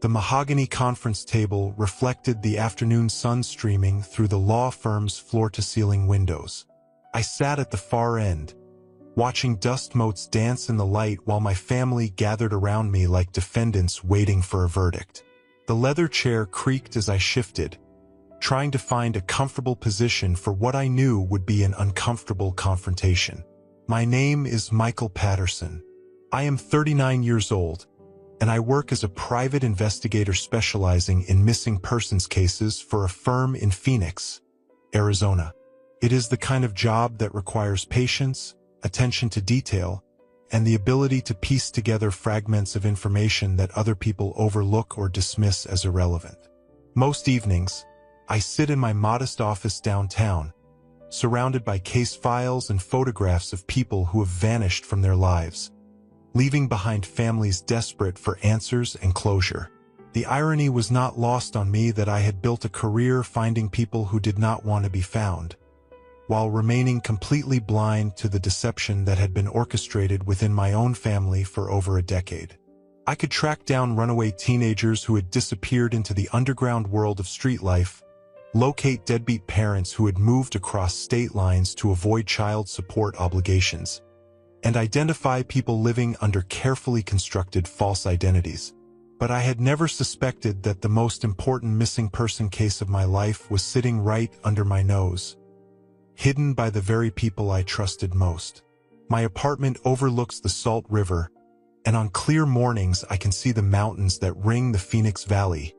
The mahogany conference table reflected the afternoon sun streaming through the law firm's floor-to-ceiling windows. I sat at the far end, watching dust motes dance in the light while my family gathered around me like defendants waiting for a verdict. The leather chair creaked as I shifted, trying to find a comfortable position for what I knew would be an uncomfortable confrontation. My name is Michael Patterson. I am 39 years old, and I work as a private investigator specializing in missing persons cases for a firm in Phoenix, Arizona. It is the kind of job that requires patience, attention to detail, and the ability to piece together fragments of information that other people overlook or dismiss as irrelevant. Most evenings, I sit in my modest office downtown, surrounded by case files and photographs of people who have vanished from their lives, leaving behind families desperate for answers and closure. The irony was not lost on me that I had built a career finding people who did not want to be found, while remaining completely blind to the deception that had been orchestrated within my own family for over a decade. I could track down runaway teenagers who had disappeared into the underground world of street life, locate deadbeat parents who had moved across state lines to avoid child support obligations, and identify people living under carefully constructed false identities. But I had never suspected that the most important missing person case of my life was sitting right under my nose, hidden by the very people I trusted most. My apartment overlooks the Salt River, and on clear mornings I can see the mountains that ring the Phoenix Valley,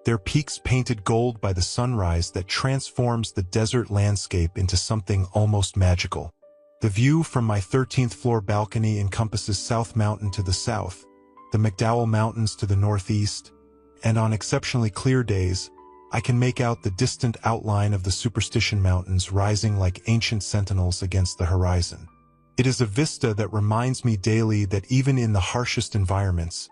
their peaks painted gold by the sunrise that transforms the desert landscape into something almost magical. The view from my 13th floor balcony encompasses South Mountain to the south, the McDowell Mountains to the northeast, and on exceptionally clear days, I can make out the distant outline of the Superstition Mountains rising like ancient sentinels against the horizon. It is a vista that reminds me daily that even in the harshest environments,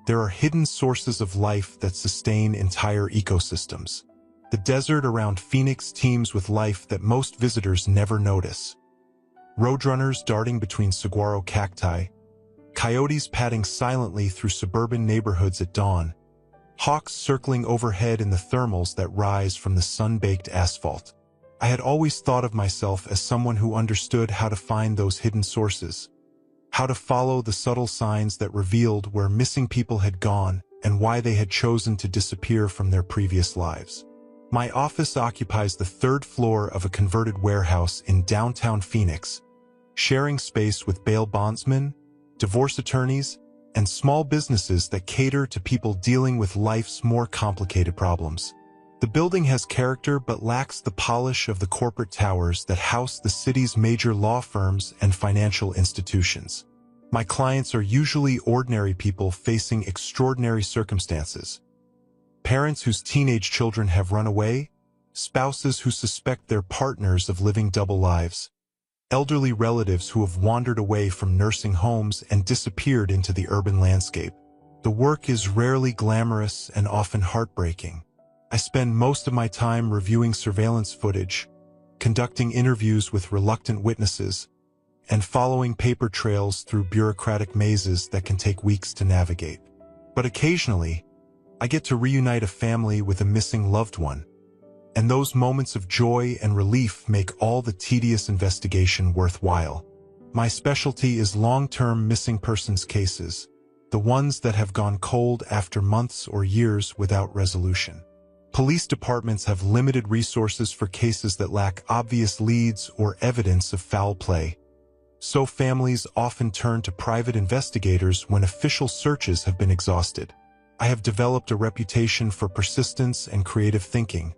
there are hidden sources of life that sustain entire ecosystems. The desert around Phoenix teems with life that most visitors never notice. Roadrunners darting between saguaro cacti, coyotes padding silently through suburban neighborhoods at dawn, hawks circling overhead in the thermals that rise from the sun-baked asphalt. I had always thought of myself as someone who understood how to find those hidden sources, how to follow the subtle signs that revealed where missing people had gone and why they had chosen to disappear from their previous lives. My office occupies the third floor of a converted warehouse in downtown Phoenix, sharing space with bail bondsmen, divorce attorneys, and small businesses that cater to people dealing with life's more complicated problems. The building has character but lacks the polish of the corporate towers that house the city's major law firms and financial institutions. My clients are usually ordinary people facing extraordinary circumstances. Parents whose teenage children have run away, spouses who suspect their partners of living double lives, elderly relatives who have wandered away from nursing homes and disappeared into the urban landscape. The work is rarely glamorous and often heartbreaking. I spend most of my time reviewing surveillance footage, conducting interviews with reluctant witnesses, and following paper trails through bureaucratic mazes that can take weeks to navigate. But occasionally, I get to reunite a family with a missing loved one, and those moments of joy and relief make all the tedious investigation worthwhile. My specialty is long-term missing persons cases, the ones that have gone cold after months or years without resolution. Police departments have limited resources for cases that lack obvious leads or evidence of foul play, so families often turn to private investigators when official searches have been exhausted. I have developed a reputation for persistence and creative thinking,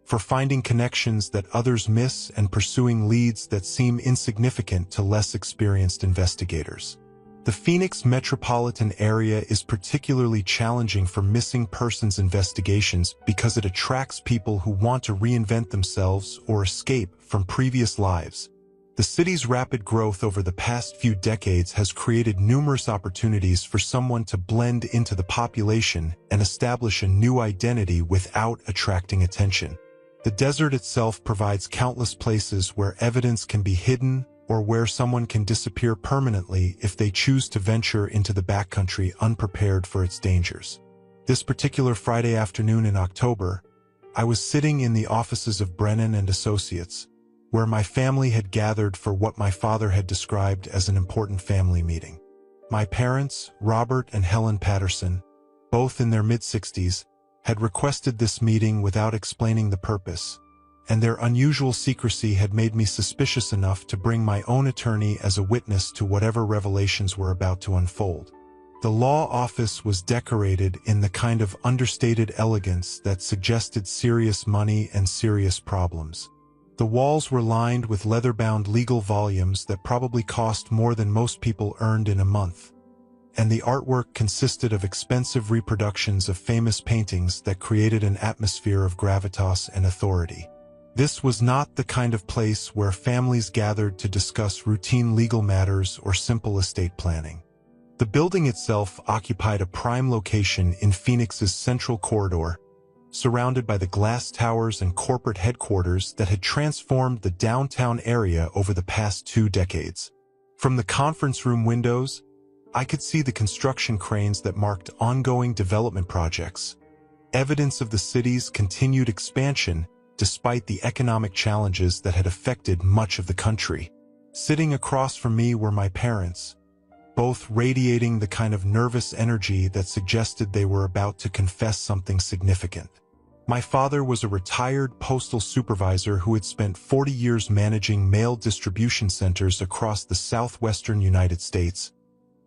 for finding connections that others miss and pursuing leads that seem insignificant to less experienced investigators. The Phoenix metropolitan area is particularly challenging for missing persons investigations because it attracts people who want to reinvent themselves or escape from previous lives. The city's rapid growth over the past few decades has created numerous opportunities for someone to blend into the population and establish a new identity without attracting attention. The desert itself provides countless places where evidence can be hidden or where someone can disappear permanently if they choose to venture into the backcountry unprepared for its dangers. This particular Friday afternoon in October, I was sitting in the offices of Brennan and Associates, where my family had gathered for what my father had described as an important family meeting. My parents, Robert and Helen Patterson, both in their mid-60s, had requested this meeting without explaining the purpose, and their unusual secrecy had made me suspicious enough to bring my own attorney as a witness to whatever revelations were about to unfold. The law office was decorated in the kind of understated elegance that suggested serious money and serious problems. The walls were lined with leather-bound legal volumes that probably cost more than most people earned in a month, and the artwork consisted of expensive reproductions of famous paintings that created an atmosphere of gravitas and authority. This was not the kind of place where families gathered to discuss routine legal matters or simple estate planning. The building itself occupied a prime location in Phoenix's central corridor, surrounded by the glass towers and corporate headquarters that had transformed the downtown area over the past 2 decades. From the conference room windows, I could see the construction cranes that marked ongoing development projects, evidence of the city's continued expansion despite the economic challenges that had affected much of the country. Sitting across from me were my parents, both radiating the kind of nervous energy that suggested they were about to confess something significant. My father was a retired postal supervisor who had spent 40 years managing mail distribution centers across the southwestern United States,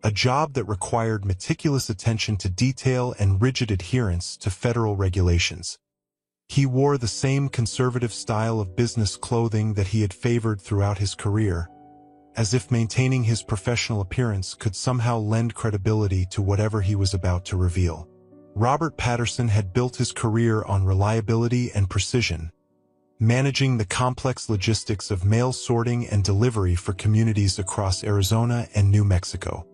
a job that required meticulous attention to detail and rigid adherence to federal regulations. He wore the same conservative style of business clothing that he had favored throughout his career, as if maintaining his professional appearance could somehow lend credibility to whatever he was about to reveal. Robert Patterson had built his career on reliability and precision, managing the complex logistics of mail sorting and delivery for communities across Arizona and New Mexico.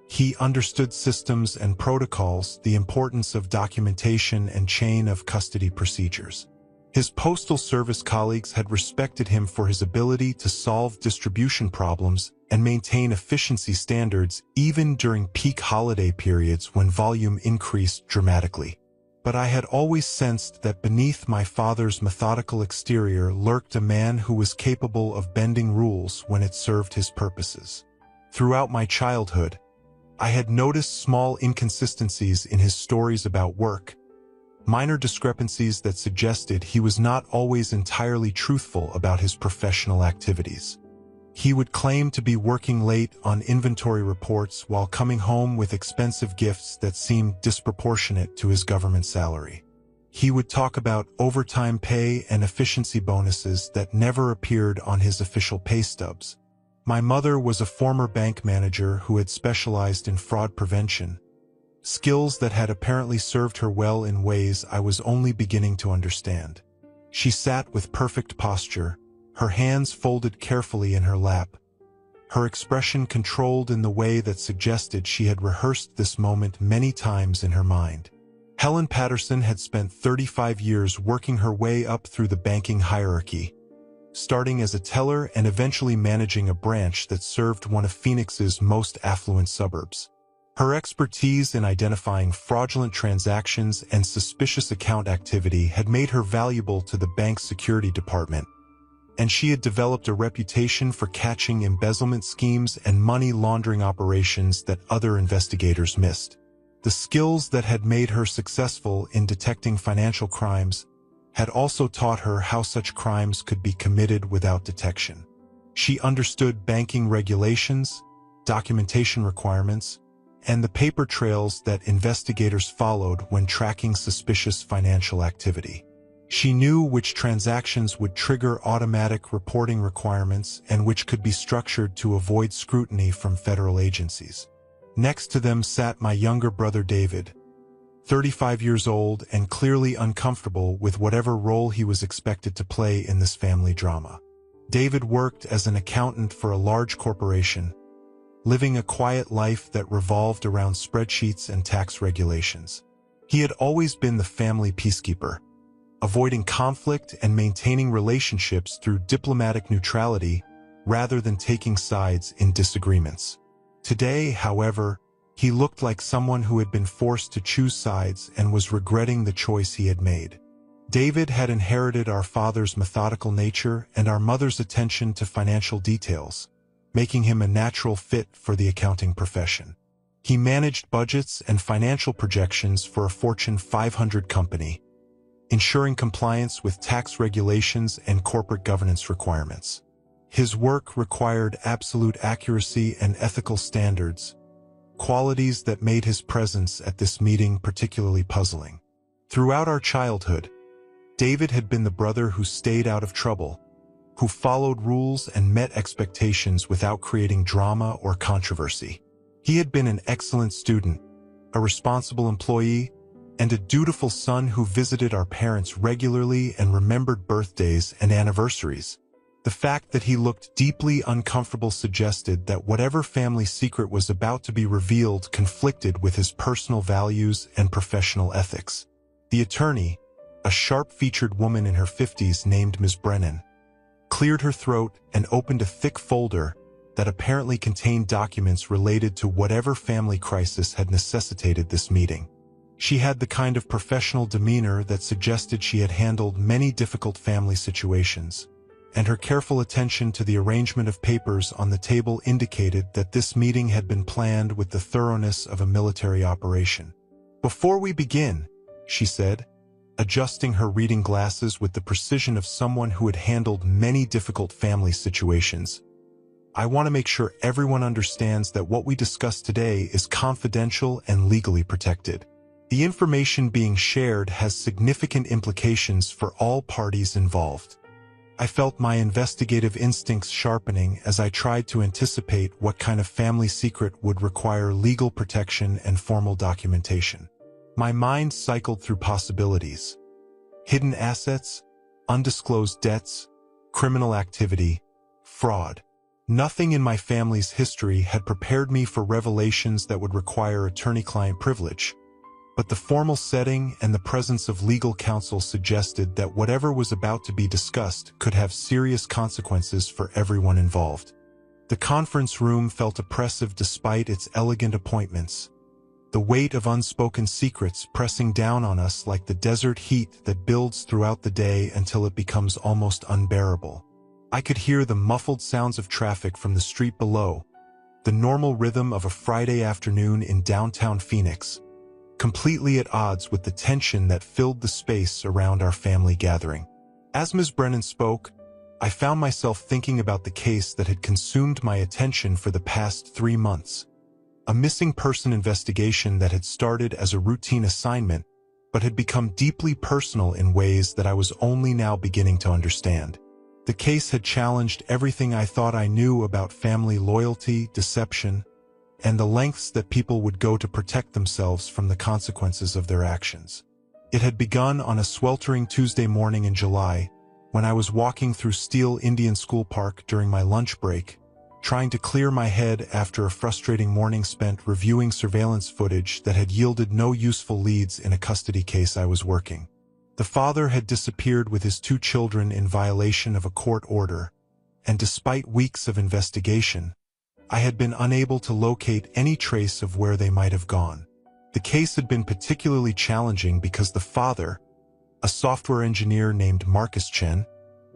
He understood systems and protocols, the importance of documentation and chain of custody procedures. His postal service colleagues had respected him for his ability to solve distribution problems and maintain efficiency standards even during peak holiday periods when volume increased dramatically. But I had always sensed that beneath my father's methodical exterior lurked a man who was capable of bending rules when it served his purposes. Throughout my childhood, I had noticed small inconsistencies in his stories about work, minor discrepancies that suggested he was not always entirely truthful about his professional activities. He would claim to be working late on inventory reports while coming home with expensive gifts that seemed disproportionate to his government salary. He would talk about overtime pay and efficiency bonuses that never appeared on his official pay stubs. My mother was a former bank manager who had specialized in fraud prevention, skills that had apparently served her well in ways I was only beginning to understand. She sat with perfect posture, her hands folded carefully in her lap, her expression controlled in the way that suggested she had rehearsed this moment many times in her mind. Helen Patterson had spent 35 years working her way up through the banking hierarchy, starting as a teller and eventually managing a branch that served one of Phoenix's most affluent suburbs. Her expertise in identifying fraudulent transactions and suspicious account activity had made her valuable to the bank's security department, and she had developed a reputation for catching embezzlement schemes and money laundering operations that other investigators missed. The skills that had made her successful in detecting financial crimes had also taught her how such crimes could be committed without detection. She understood banking regulations, documentation requirements, and the paper trails that investigators followed when tracking suspicious financial activity. She knew which transactions would trigger automatic reporting requirements and which could be structured to avoid scrutiny from federal agencies. Next to them sat my younger brother David, 35 years old and clearly uncomfortable with whatever role he was expected to play in this family drama. David worked as an accountant for a large corporation, living a quiet life that revolved around spreadsheets and tax regulations. He had always been the family peacekeeper, avoiding conflict and maintaining relationships through diplomatic neutrality rather than taking sides in disagreements. Today, however, He looked like someone who had been forced to choose sides and was regretting the choice he had made. David had inherited our father's methodical nature and our mother's attention to financial details, making him a natural fit for the accounting profession. He managed budgets and financial projections for a Fortune 500 company, ensuring compliance with tax regulations and corporate governance requirements. His work required absolute accuracy and ethical standards, qualities that made his presence at this meeting particularly puzzling. Throughout our childhood, David had been the brother who stayed out of trouble, who followed rules and met expectations without creating drama or controversy. He had been an excellent student, a responsible employee, and a dutiful son who visited our parents regularly and remembered birthdays and anniversaries. The fact that he looked deeply uncomfortable suggested that whatever family secret was about to be revealed conflicted with his personal values and professional ethics. The attorney, a sharp-featured woman in her 50s named Ms. Brennan, cleared her throat and opened a thick folder that apparently contained documents related to whatever family crisis had necessitated this meeting. She had the kind of professional demeanor that suggested she had handled many difficult family situations, and her careful attention to the arrangement of papers on the table indicated that this meeting had been planned with the thoroughness of a military operation. "Before we begin," she said, adjusting her reading glasses with the precision of someone who had handled many difficult family situations, "I want to make sure everyone understands that what we discuss today is confidential and legally protected. The information being shared has significant implications for all parties involved." I felt my investigative instincts sharpening as I tried to anticipate what kind of family secret would require legal protection and formal documentation. My mind cycled through possibilities: hidden assets, undisclosed debts, criminal activity, fraud. Nothing in my family's history had prepared me for revelations that would require attorney-client privilege, but the formal setting and the presence of legal counsel suggested that whatever was about to be discussed could have serious consequences for everyone involved. The conference room felt oppressive despite its elegant appointments, the weight of unspoken secrets pressing down on us like the desert heat that builds throughout the day until it becomes almost unbearable. I could hear the muffled sounds of traffic from the street below, the normal rhythm of a Friday afternoon in downtown Phoenix, completely at odds with the tension that filled the space around our family gathering. As Ms. Brennan spoke, I found myself thinking about the case that had consumed my attention for the past 3 months. A missing person investigation that had started as a routine assignment, but had become deeply personal in ways that I was only now beginning to understand. The case had challenged everything I thought I knew about family loyalty, deception, and the lengths that people would go to protect themselves from the consequences of their actions. It had begun on a sweltering Tuesday morning in July, when I was walking through Steele Indian School Park during my lunch break, trying to clear my head after a frustrating morning spent reviewing surveillance footage that had yielded no useful leads in a custody case I was working. The father had disappeared with his 2 children in violation of a court order, and despite weeks of investigation, I had been unable to locate any trace of where they might have gone. The case had been particularly challenging because the father, a software engineer named Marcus Chen,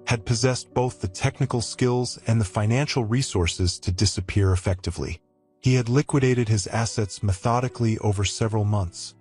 had possessed both the technical skills and the financial resources to disappear effectively. He had liquidated his assets methodically over several months,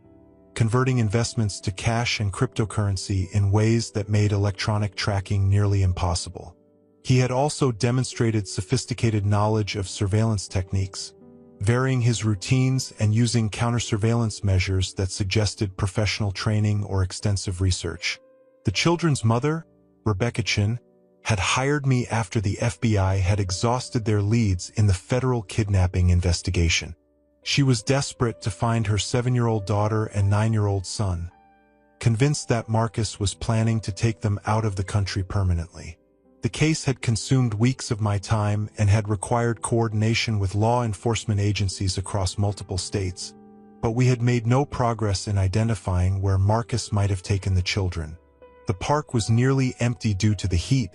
converting investments to cash and cryptocurrency in ways that made electronic tracking nearly impossible. He had also demonstrated sophisticated knowledge of surveillance techniques, varying his routines and using counter-surveillance measures that suggested professional training or extensive research. The children's mother, Rebecca Chin, had hired me after the FBI had exhausted their leads in the federal kidnapping investigation. She was desperate to find her 7-year-old daughter and 9-year-old son, convinced that Marcus was planning to take them out of the country permanently. The case had consumed weeks of my time and had required coordination with law enforcement agencies across multiple states, but we had made no progress in identifying where Marcus might have taken the children. The park was nearly empty due to the heat,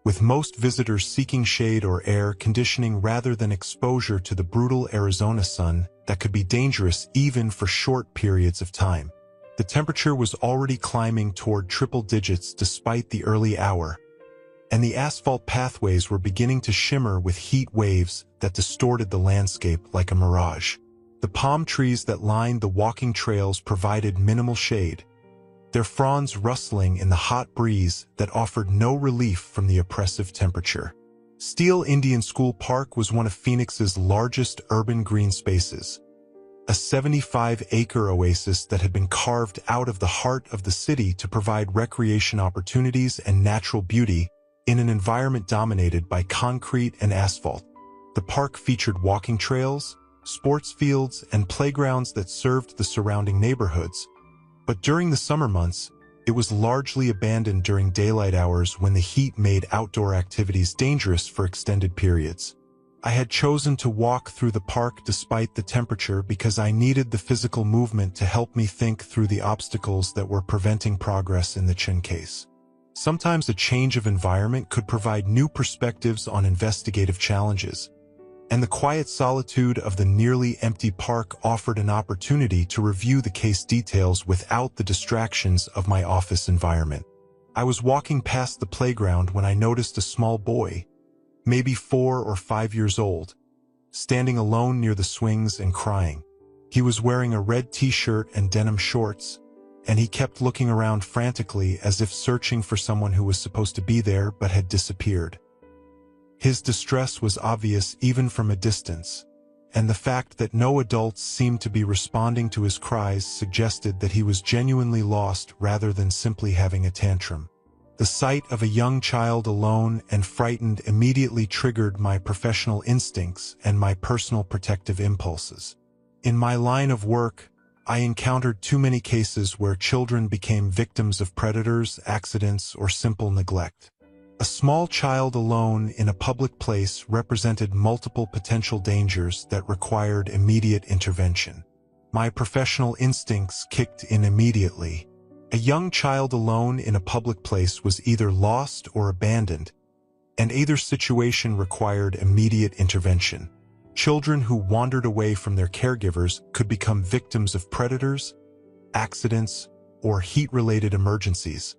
with most visitors seeking shade or air conditioning rather than exposure to the brutal Arizona sun that could be dangerous even for short periods of time. The temperature was already climbing toward triple digits despite the early hour, and the asphalt pathways were beginning to shimmer with heat waves that distorted the landscape like a mirage. The palm trees that lined the walking trails provided minimal shade, their fronds rustling in the hot breeze that offered no relief from the oppressive temperature. Steele Indian School Park was one of Phoenix's largest urban green spaces, a 75-acre oasis that had been carved out of the heart of the city to provide recreation opportunities and natural beauty in an environment dominated by concrete and asphalt. The park featured walking trails, sports fields, and playgrounds that served the surrounding neighborhoods. But during the summer months, it was largely abandoned during daylight hours when the heat made outdoor activities dangerous for extended periods. I had chosen to walk through the park despite the temperature because I needed the physical movement to help me think through the obstacles that were preventing progress in the Chin case. Sometimes a change of environment could provide new perspectives on investigative challenges, and the quiet solitude of the nearly empty park offered an opportunity to review the case details without the distractions of my office environment. I was walking past the playground when I noticed a small boy, maybe 4 or 5 years old, standing alone near the swings and crying. He was wearing a red t-shirt and denim shorts, and he kept looking around frantically as if searching for someone who was supposed to be there but had disappeared. His distress was obvious even from a distance, and the fact that no adults seemed to be responding to his cries suggested that he was genuinely lost rather than simply having a tantrum. The sight of a young child alone and frightened immediately triggered my professional instincts and my personal protective impulses. In my line of work, I encountered too many cases where children became victims of predators, accidents, or simple neglect. A small child alone in a public place represented multiple potential dangers that required immediate intervention. My professional instincts kicked in immediately. A young child alone in a public place was either lost or abandoned, and either situation required immediate intervention. Children who wandered away from their caregivers could become victims of predators, accidents, or heat-related emergencies,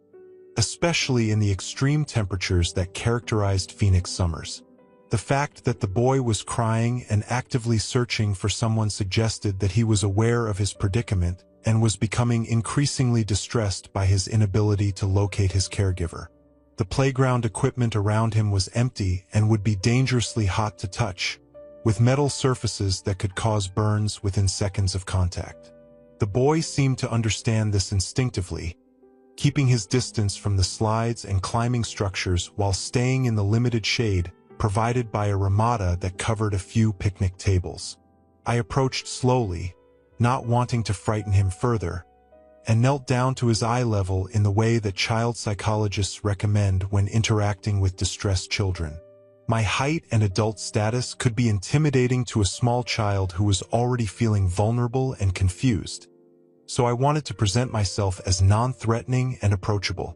especially in the extreme temperatures that characterized Phoenix summers. The fact that the boy was crying and actively searching for someone suggested that he was aware of his predicament and was becoming increasingly distressed by his inability to locate his caregiver. The playground equipment around him was empty and would be dangerously hot to touch, with metal surfaces that could cause burns within seconds of contact. The boy seemed to understand this instinctively, keeping his distance from the slides and climbing structures while staying in the limited shade provided by a ramada that covered a few picnic tables. I approached slowly, not wanting to frighten him further, and knelt down to his eye level in the way that child psychologists recommend when interacting with distressed children. My height and adult status could be intimidating to a small child who was already feeling vulnerable and confused, so I wanted to present myself as non-threatening and approachable.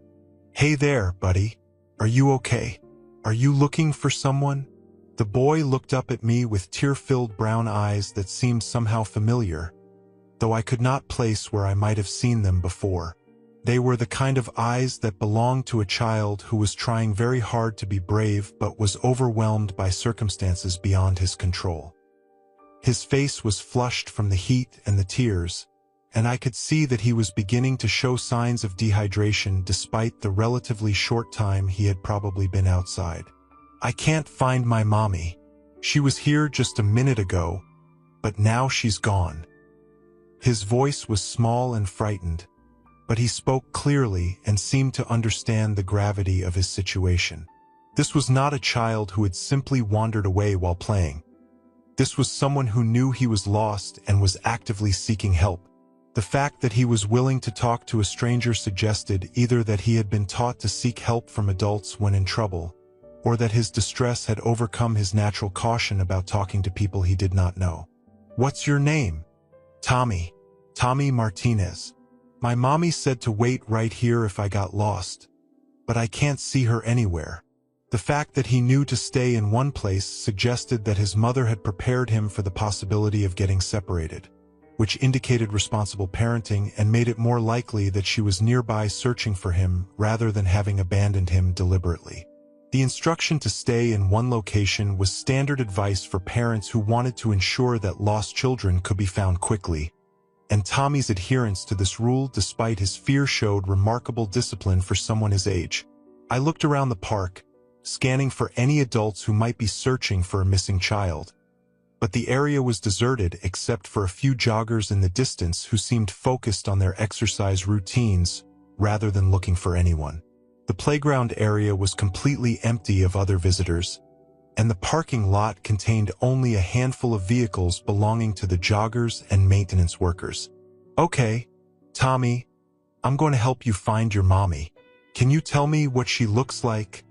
"Hey there, buddy. Are you okay? Are you looking for someone?" The boy looked up at me with tear-filled brown eyes that seemed somehow familiar, though I could not place where I might have seen them before. They were the kind of eyes that belonged to a child who was trying very hard to be brave but was overwhelmed by circumstances beyond his control. His face was flushed from the heat and the tears, and I could see that he was beginning to show signs of dehydration despite the relatively short time he had probably been outside. "I can't find my mommy. She was here just a minute ago, but now she's gone." His voice was small and frightened, but he spoke clearly and seemed to understand the gravity of his situation. This was not a child who had simply wandered away while playing. This was someone who knew he was lost and was actively seeking help. The fact that he was willing to talk to a stranger suggested either that he had been taught to seek help from adults when in trouble, or that his distress had overcome his natural caution about talking to people he did not know. "What's your name?" "Tommy. Tommy Martinez. My mommy said to wait right here if I got lost, but I can't see her anywhere." The fact that he knew to stay in one place suggested that his mother had prepared him for the possibility of getting separated, which indicated responsible parenting and made it more likely that she was nearby searching for him rather than having abandoned him deliberately. The instruction to stay in one location was standard advice for parents who wanted to ensure that lost children could be found quickly, and Tommy's adherence to this rule despite his fear showed remarkable discipline for someone his age. I looked around the park, scanning for any adults who might be searching for a missing child. But the area was deserted except for a few joggers in the distance who seemed focused on their exercise routines rather than looking for anyone. The playground area was completely empty of other visitors, and the parking lot contained only a handful of vehicles belonging to the joggers and maintenance workers. "Okay, Tommy, I'm going to help you find your mommy. Can you tell me what she looks like?"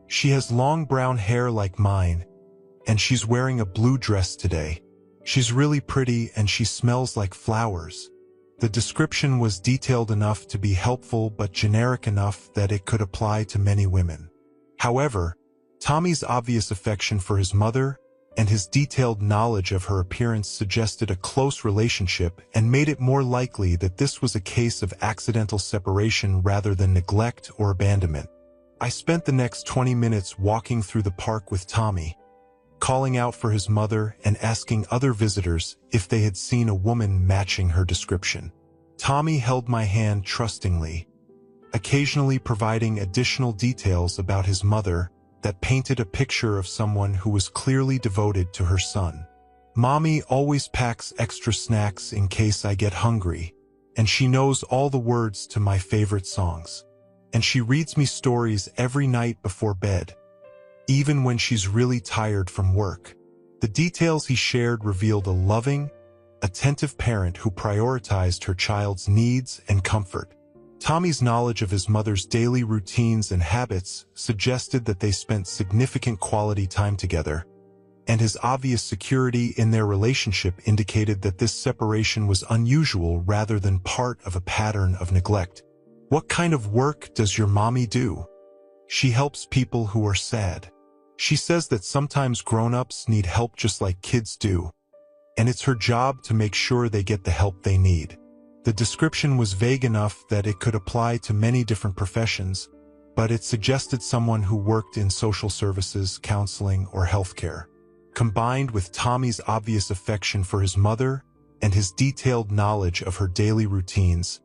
"She has long brown hair like mine, and she's wearing a blue dress today. She's really pretty and she smells like flowers." The description was detailed enough to be helpful but generic enough that it could apply to many women. However, Tommy's obvious affection for his mother and his detailed knowledge of her appearance suggested a close relationship and made it more likely that this was a case of accidental separation rather than neglect or abandonment. I spent the next 20 minutes walking through the park with Tommy, calling out for his mother and asking other visitors if they had seen a woman matching her description. Tommy held my hand trustingly, occasionally providing additional details about his mother that painted a picture of someone who was clearly devoted to her son. "Mommy always packs extra snacks in case I get hungry, and she knows all the words to my favorite songs. And she reads me stories every night before bed, even when she's really tired from work." The details he shared revealed a loving, attentive parent who prioritized her child's needs and comfort. Tommy's knowledge of his mother's daily routines and habits suggested that they spent significant quality time together, and his obvious security in their relationship indicated that this separation was unusual rather than part of a pattern of neglect. "What kind of work does your mommy do?" "She helps people who are sad. She says that sometimes grown-ups need help just like kids do, and it's her job to make sure they get the help they need." The description was vague enough that it could apply to many different professions, but it suggested someone who worked in social services, counseling, or healthcare. Combined with Tommy's obvious affection for his mother and his detailed knowledge of her daily routines,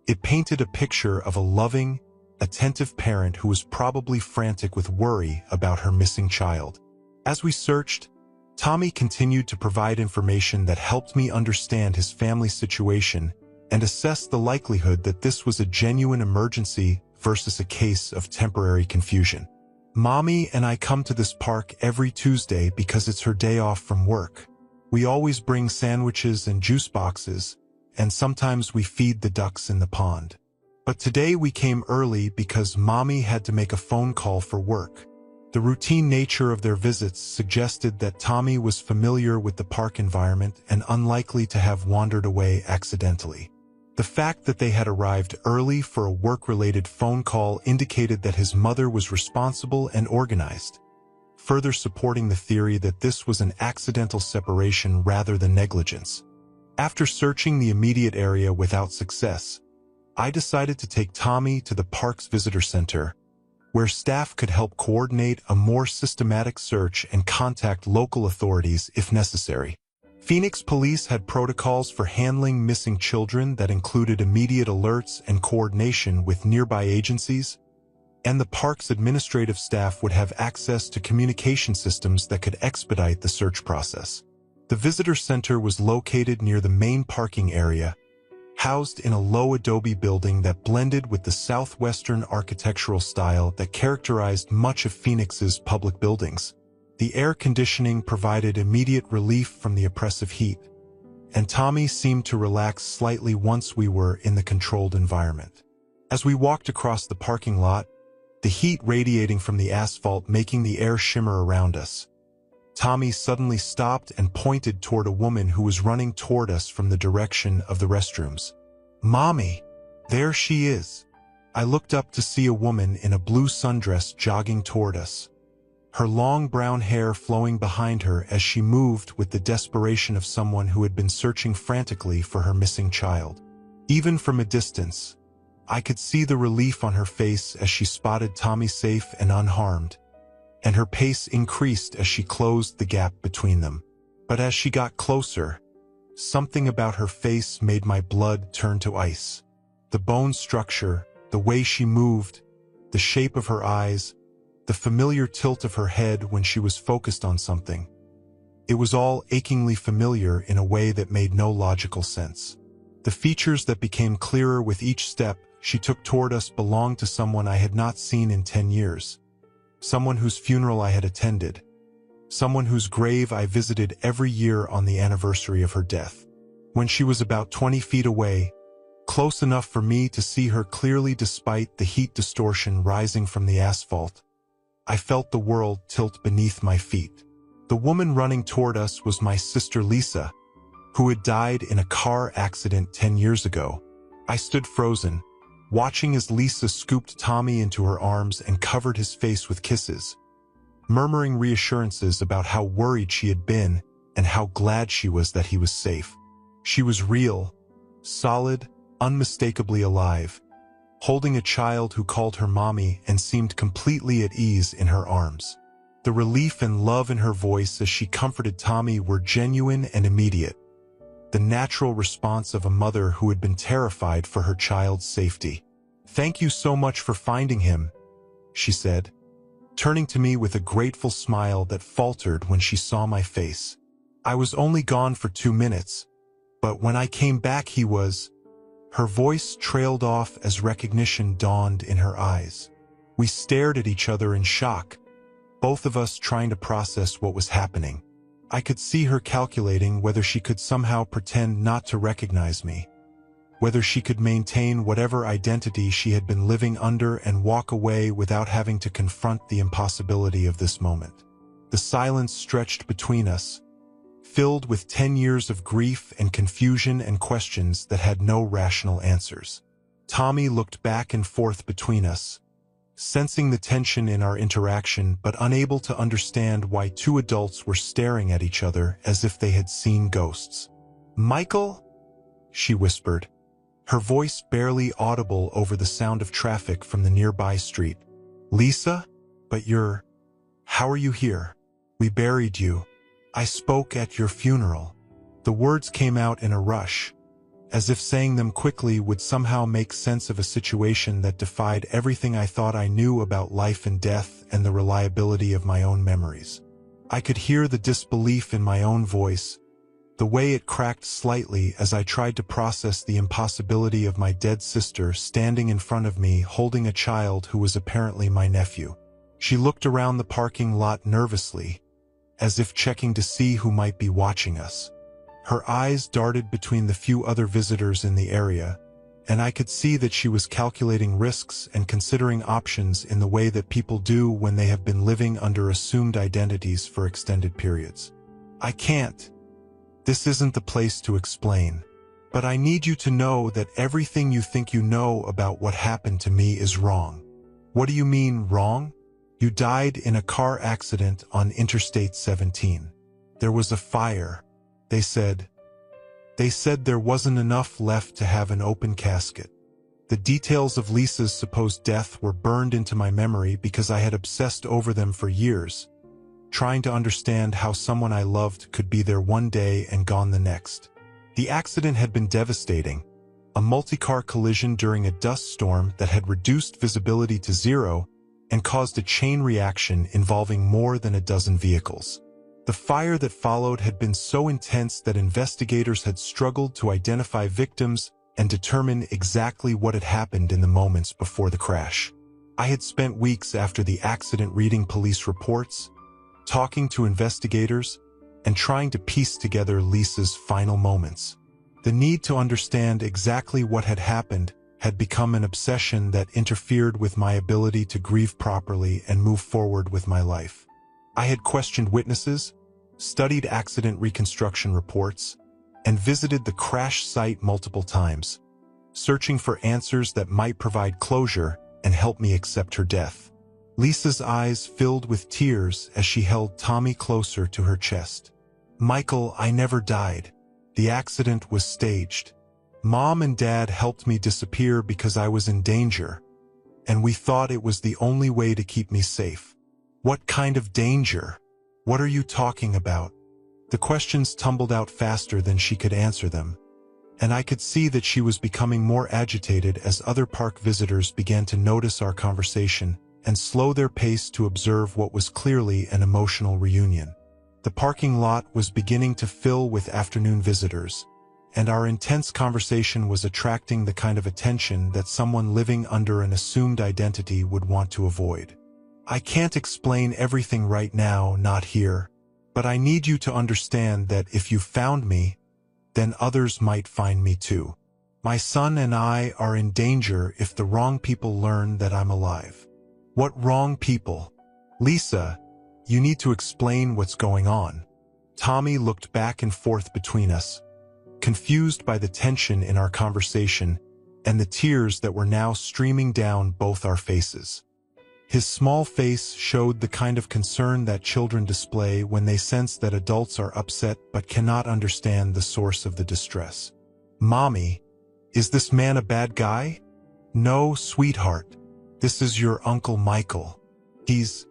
it painted a picture of a loving, attentive parent who was probably frantic with worry about her missing child. As we searched, Tommy continued to provide information that helped me understand his family situation and assess the likelihood that this was a genuine emergency versus a case of temporary confusion. "Mommy and I come to this park every Tuesday because it's her day off from work. We always bring sandwiches and juice boxes, and sometimes we feed the ducks in the pond. But today we came early because Mommy had to make a phone call for work." The routine nature of their visits suggested that Tommy was familiar with the park environment and unlikely to have wandered away accidentally. The fact that they had arrived early for a work-related phone call indicated that his mother was responsible and organized, further supporting the theory that this was an accidental separation rather than negligence. After searching the immediate area without success, I decided to take Tommy to the park's visitor center, where staff could help coordinate a more systematic search and contact local authorities if necessary. Phoenix police had protocols for handling missing children that included immediate alerts and coordination with nearby agencies, and the park's administrative staff would have access to communication systems that could expedite the search process. The visitor center was located near the main parking area, housed in a low adobe building that blended with the southwestern architectural style that characterized much of Phoenix's public buildings. The air conditioning provided immediate relief from the oppressive heat, and Tommy seemed to relax slightly once we were in the controlled environment. As we walked across the parking lot, the heat radiating from the asphalt making the air shimmer around us, Tommy suddenly stopped and pointed toward a woman who was running toward us from the direction of the restrooms. "Mommy, there she is." I looked up to see a woman in a blue sundress jogging toward us, her long brown hair flowing behind her as she moved with the desperation of someone who had been searching frantically for her missing child. Even from a distance, I could see the relief on her face as she spotted Tommy safe and unharmed, and her pace increased as she closed the gap between them. But as she got closer, something about her face made my blood turn to ice. The bone structure, the way she moved, the shape of her eyes, the familiar tilt of her head when she was focused on something. It was all achingly familiar in a way that made no logical sense. The features that became clearer with each step she took toward us belonged to someone I had not seen in 10 years. Someone whose funeral I had attended. Someone whose grave I visited every year on the anniversary of her death. When she was about 20 feet away, close enough for me to see her clearly despite the heat distortion rising from the asphalt, I felt the world tilt beneath my feet. The woman running toward us was my sister Lisa, who had died in a car accident 10 years ago. I stood frozen, watching as Lisa scooped Tommy into her arms and covered his face with kisses, murmuring reassurances about how worried she had been and how glad she was that he was safe. She was real, solid, unmistakably alive, holding a child who called her mommy and seemed completely at ease in her arms. The relief and love in her voice as she comforted Tommy were genuine and immediate, the natural response of a mother who had been terrified for her child's safety. "Thank you so much for finding him," she said, turning to me with a grateful smile that faltered when she saw my face. "I was only gone for 2 minutes, but when I came back he was—" Her voice trailed off as recognition dawned in her eyes. We stared at each other in shock, both of us trying to process what was happening. I could see her calculating whether she could somehow pretend not to recognize me, whether she could maintain whatever identity she had been living under and walk away without having to confront the impossibility of this moment. The silence stretched between us, filled with 10 years of grief and confusion and questions that had no rational answers. Tommy looked back and forth between us, sensing the tension in our interaction but unable to understand why two adults were staring at each other as if they had seen ghosts. "Michael?" she whispered, her voice barely audible over the sound of traffic from the nearby street. "Lisa? But how are you here? We buried you. I spoke at your funeral." The words came out in a rush, as if saying them quickly would somehow make sense of a situation that defied everything I thought I knew about life and death and the reliability of my own memories. I could hear the disbelief in my own voice, the way it cracked slightly as I tried to process the impossibility of my dead sister standing in front of me holding a child who was apparently my nephew. She looked around the parking lot nervously, as if checking to see who might be watching us. Her eyes darted between the few other visitors in the area, and I could see that she was calculating risks and considering options in the way that people do when they have been living under assumed identities for extended periods. "I can't. This isn't the place to explain. But I need you to know that everything you think you know about what happened to me is wrong." "What do you mean, wrong?" "You died in a car accident on Interstate 17. There was a fire. They said there wasn't enough left to have an open casket." The details of Lisa's supposed death were burned into my memory because I had obsessed over them for years, trying to understand how someone I loved could be there one day and gone the next. The accident had been devastating, a multi-car collision during a dust storm that had reduced visibility to zero and caused a chain reaction involving more than a dozen vehicles. The fire that followed had been so intense that investigators had struggled to identify victims and determine exactly what had happened in the moments before the crash. I had spent weeks after the accident reading police reports, talking to investigators, and trying to piece together Lisa's final moments. The need to understand exactly what had happened had become an obsession that interfered with my ability to grieve properly and move forward with my life. I had questioned witnesses, studied accident reconstruction reports, and visited the crash site multiple times, searching for answers that might provide closure and help me accept her death. Lisa's eyes filled with tears as she held Tommy closer to her chest. Michael, I never died. The accident was staged. Mom and Dad helped me disappear because I was in danger, and we thought it was the only way to keep me safe. What kind of danger? What are you talking about? The questions tumbled out faster than she could answer them, and I could see that she was becoming more agitated as other park visitors began to notice our conversation and slow their pace to observe what was clearly an emotional reunion. The parking lot was beginning to fill with afternoon visitors, and our intense conversation was attracting the kind of attention that someone living under an assumed identity would want to avoid. I can't explain everything right now, not here, but I need you to understand that if you found me, then others might find me too. My son and I are in danger if the wrong people learn that I'm alive. What wrong people? Lisa, you need to explain what's going on. Tommy looked back and forth between us, confused by the tension in our conversation and the tears that were now streaming down both our faces. His small face showed the kind of concern that children display when they sense that adults are upset but cannot understand the source of the distress. Mommy, is this man a bad guy? No, sweetheart. This is your Uncle Michael. He's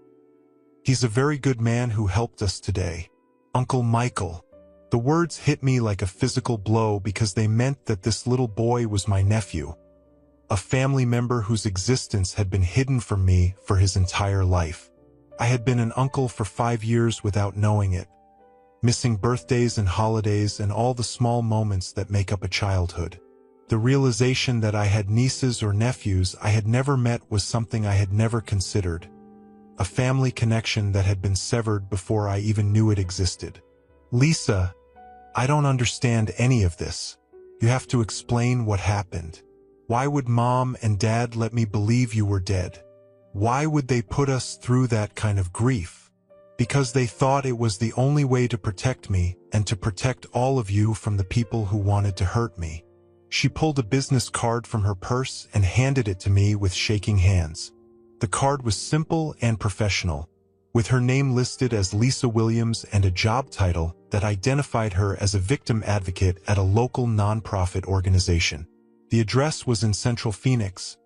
a very good man who helped us today. Uncle Michael. The words hit me like a physical blow because they meant that this little boy was my nephew, a family member whose existence had been hidden from me for his entire life. I had been an uncle for 5 years without knowing it, missing birthdays and holidays and all the small moments that make up a childhood. The realization that I had nieces or nephews I had never met was something I had never considered, a family connection that had been severed before I even knew it existed. Lisa, I don't understand any of this. You have to explain what happened. Why would Mom and Dad let me believe you were dead? Why would they put us through that kind of grief? Because they thought it was the only way to protect me and to protect all of you from the people who wanted to hurt me. She pulled a business card from her purse and handed it to me with shaking hands. The card was simple and professional, with her name listed as Lisa Williams and a job title that identified her as a victim advocate at a local nonprofit organization. The address was in Central Phoenix,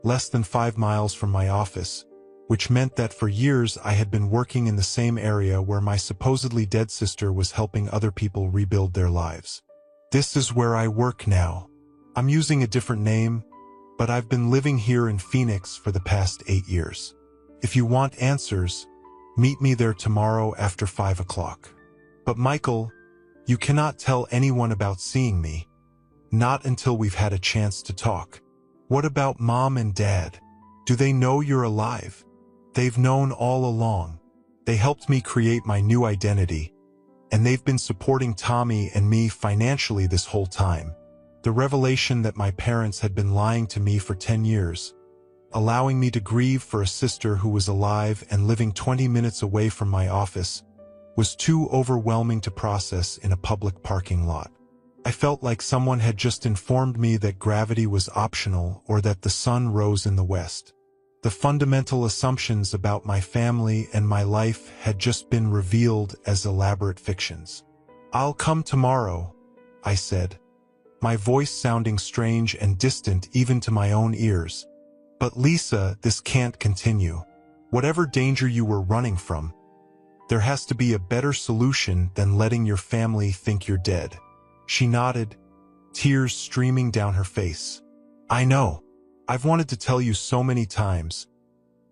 less than 5 miles from my office, which meant that for years I had been working in the same area where my supposedly dead sister was helping other people rebuild their lives. This is where I work now. I'm using a different name, but I've been living here in Phoenix for the past 8 years. If you want answers, meet me there tomorrow after 5 o'clock. But Michael, you cannot tell anyone about seeing me. Not until we've had a chance to talk. What about Mom and Dad? Do they know you're alive? They've known all along. They helped me create my new identity, and they've been supporting Tommy and me financially this whole time. The revelation that my parents had been lying to me for 10 years, allowing me to grieve for a sister who was alive and living 20 minutes away from my office, was too overwhelming to process in a public parking lot. I felt like someone had just informed me that gravity was optional or that the sun rose in the west. The fundamental assumptions about my family and my life had just been revealed as elaborate fictions. I'll come tomorrow, I said, my voice sounding strange and distant even to my own ears. But Lisa, this can't continue. Whatever danger you were running from, there has to be a better solution than letting your family think you're dead. She nodded, tears streaming down her face. I know. I've wanted to tell you so many times,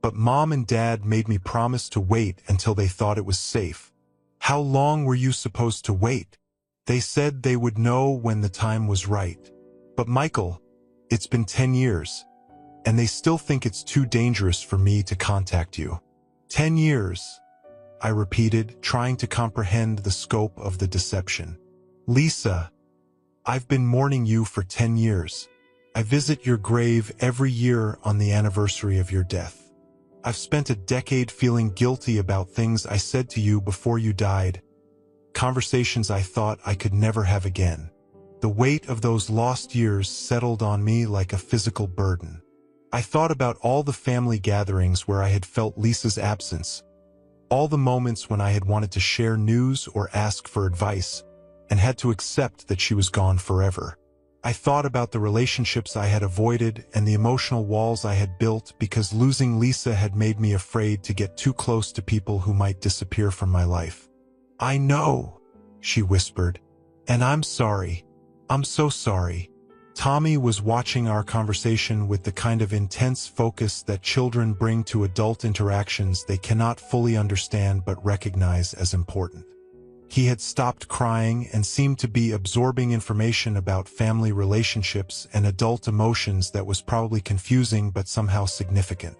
but Mom and Dad made me promise to wait until they thought it was safe. How long were you supposed to wait? They said they would know when the time was right. But Michael, it's been 10 years, and they still think it's too dangerous for me to contact you. 10 years, I repeated, trying to comprehend the scope of the deception. Lisa, I've been mourning you for 10 years. I visit your grave every year on the anniversary of your death. I've spent a decade feeling guilty about things I said to you before you died, conversations I thought I could never have again. The weight of those lost years settled on me like a physical burden. I thought about all the family gatherings where I had felt Lisa's absence, all the moments when I had wanted to share news or ask for advice, and had to accept that she was gone forever. I thought about the relationships I had avoided and the emotional walls I had built because losing Lisa had made me afraid to get too close to people who might disappear from my life. "I know," she whispered, "and I'm sorry. I'm so sorry." Tommy was watching our conversation with the kind of intense focus that children bring to adult interactions they cannot fully understand but recognize as important. He had stopped crying and seemed to be absorbing information about family relationships and adult emotions that was probably confusing but somehow significant.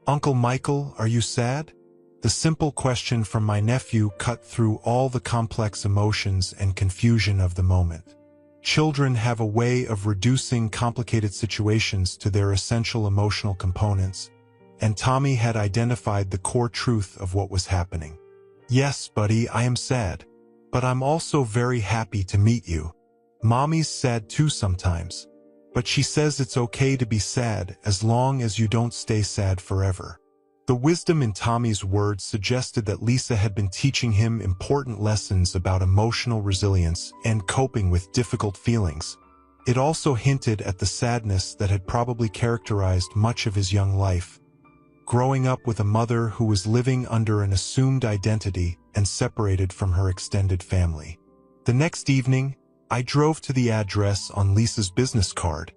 "Uncle Michael, are you sad?" The simple question from my nephew cut through all the complex emotions and confusion of the moment. Children have a way of reducing complicated situations to their essential emotional components, and Tommy had identified the core truth of what was happening. "Yes, buddy, I am sad. But I'm also very happy to meet you. Mommy's sad too sometimes. But she says it's okay to be sad as long as you don't stay sad forever." The wisdom in Tommy's words suggested that Lisa had been teaching him important lessons about emotional resilience and coping with difficult feelings. It also hinted at the sadness that had probably characterized much of his young life, growing up with a mother who was living under an assumed identity and separated from her extended family. The next evening, I drove to the address on Lisa's business card,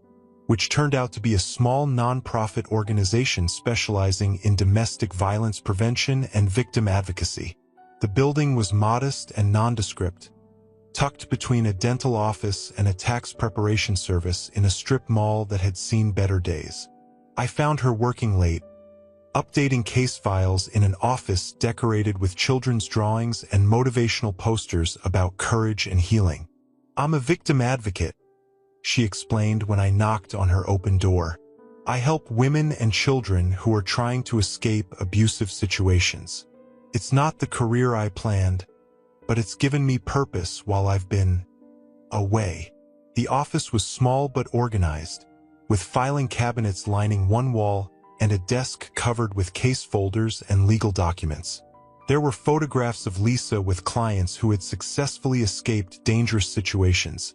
which turned out to be a small non-profit organization specializing in domestic violence prevention and victim advocacy. The building was modest and nondescript, tucked between a dental office and a tax preparation service in a strip mall that had seen better days. I found her working late, updating case files in an office decorated with children's drawings and motivational posters about courage and healing. "I'm a victim advocate," she explained when I knocked on her open door. "I help women and children who are trying to escape abusive situations. It's not the career I planned, but it's given me purpose while I've been away." The office was small but organized, with filing cabinets lining one wall and a desk covered with case folders and legal documents. There were photographs of Lisa with clients who had successfully escaped dangerous situations,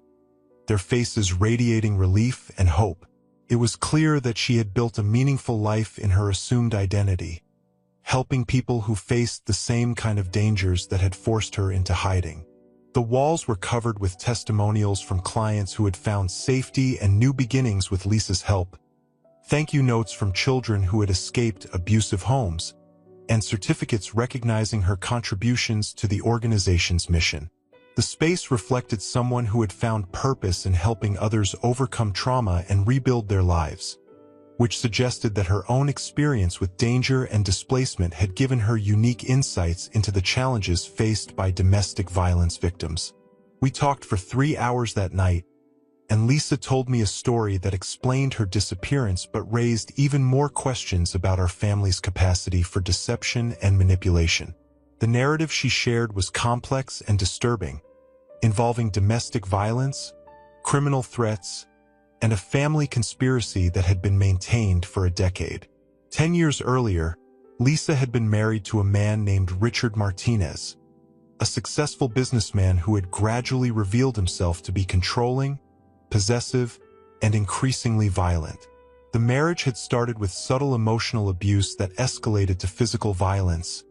their faces radiating relief and hope. It was clear that she had built a meaningful life in her assumed identity, helping people who faced the same kind of dangers that had forced her into hiding. The walls were covered with testimonials from clients who had found safety and new beginnings with Lisa's help, thank you notes from children who had escaped abusive homes, and certificates recognizing her contributions to the organization's mission. The space reflected someone who had found purpose in helping others overcome trauma and rebuild their lives, which suggested that her own experience with danger and displacement had given her unique insights into the challenges faced by domestic violence victims. We talked for 3 hours that night, and Lisa told me a story that explained her disappearance but raised even more questions about our family's capacity for deception and manipulation. The narrative she shared was complex and disturbing, involving domestic violence, criminal threats, and a family conspiracy that had been maintained for a decade. 10 years earlier, Lisa had been married to a man named Richard Martinez, a successful businessman who had gradually revealed himself to be controlling, possessive, and increasingly violent. The marriage had started with subtle emotional abuse that escalated to physical violence,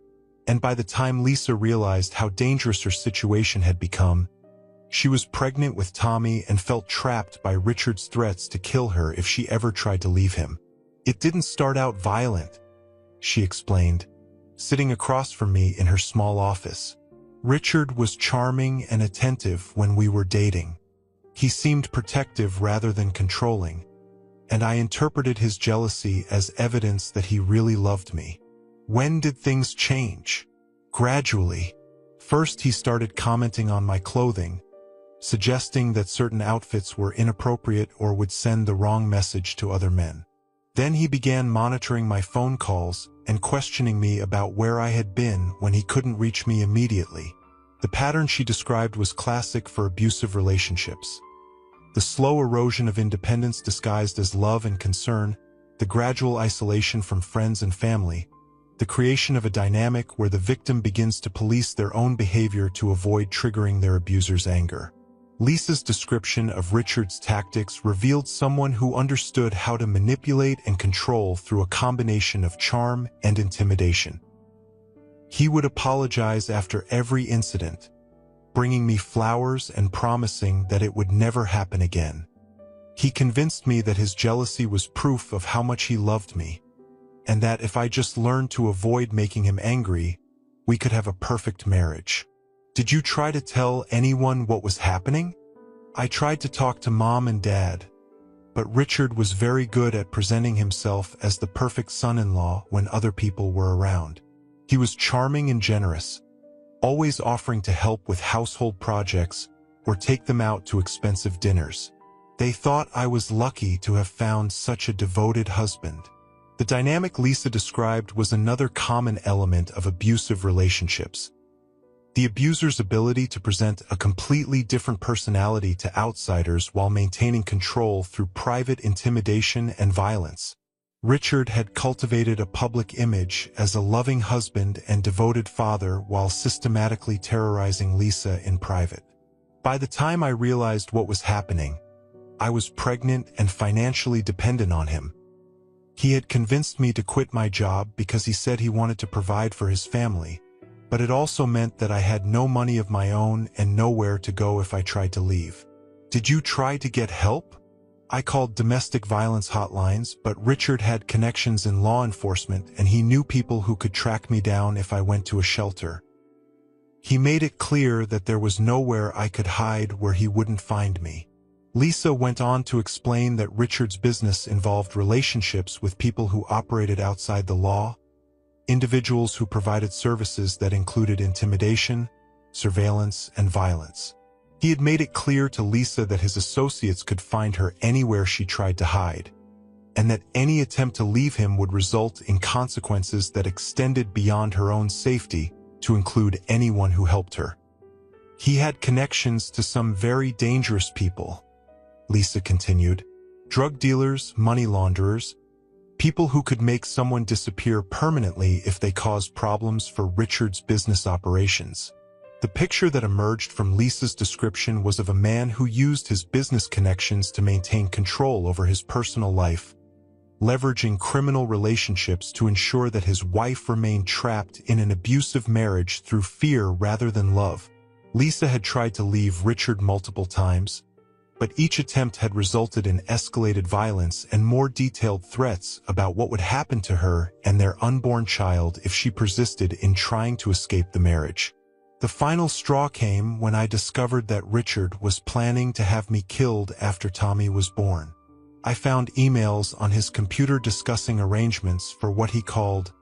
and by the time Lisa realized how dangerous her situation had become, she was pregnant with Tommy and felt trapped by Richard's threats to kill her if she ever tried to leave him. "It didn't start out violent," she explained, sitting across from me in her small office. "Richard was charming and attentive when we were dating. He seemed protective rather than controlling, and I interpreted his jealousy as evidence that he really loved me. When did things change? Gradually. First, he started commenting on my clothing, suggesting that certain outfits were inappropriate or would send the wrong message to other men. Then he began monitoring my phone calls and questioning me about where I had been when he couldn't reach me immediately. The pattern she described was classic for abusive relationships. The slow erosion of independence disguised as love and concern, the gradual isolation from friends and family, the creation of a dynamic where the victim begins to police their own behavior to avoid triggering their abuser's anger. Lisa's description of Richard's tactics revealed someone who understood how to manipulate and control through a combination of charm and intimidation. He would apologize after every incident, bringing me flowers and promising that it would never happen again. He convinced me that his jealousy was proof of how much he loved me, and that if I just learned to avoid making him angry, we could have a perfect marriage. Did you try to tell anyone what was happening? I tried to talk to Mom and Dad, but Richard was very good at presenting himself as the perfect son-in-law when other people were around. He was charming and generous, always offering to help with household projects or take them out to expensive dinners. They thought I was lucky to have found such a devoted husband. The dynamic Lisa described was another common element of abusive relationships. The abuser's ability to present a completely different personality to outsiders while maintaining control through private intimidation and violence. Richard had cultivated a public image as a loving husband and devoted father while systematically terrorizing Lisa in private. By the time I realized what was happening, I was pregnant and financially dependent on him. He had convinced me to quit my job because he said he wanted to provide for his family, but it also meant that I had no money of my own and nowhere to go if I tried to leave. Did you try to get help? I called domestic violence hotlines, but Richard had connections in law enforcement and he knew people who could track me down if I went to a shelter. He made it clear that there was nowhere I could hide where he wouldn't find me. Lisa went on to explain that Richard's business involved relationships with people who operated outside the law, individuals who provided services that included intimidation, surveillance, and violence. He had made it clear to Lisa that his associates could find her anywhere she tried to hide, and that any attempt to leave him would result in consequences that extended beyond her own safety to include anyone who helped her. He had connections to some very dangerous people, Lisa continued. Drug dealers, money launderers, people who could make someone disappear permanently if they caused problems for Richard's business operations. The picture that emerged from Lisa's description was of a man who used his business connections to maintain control over his personal life, leveraging criminal relationships to ensure that his wife remained trapped in an abusive marriage through fear rather than love. Lisa had tried to leave Richard multiple times, but each attempt had resulted in escalated violence and more detailed threats about what would happen to her and their unborn child if she persisted in trying to escape the marriage. The final straw came when I discovered that Richard was planning to have me killed after Tommy was born. I found emails on his computer discussing arrangements for what he called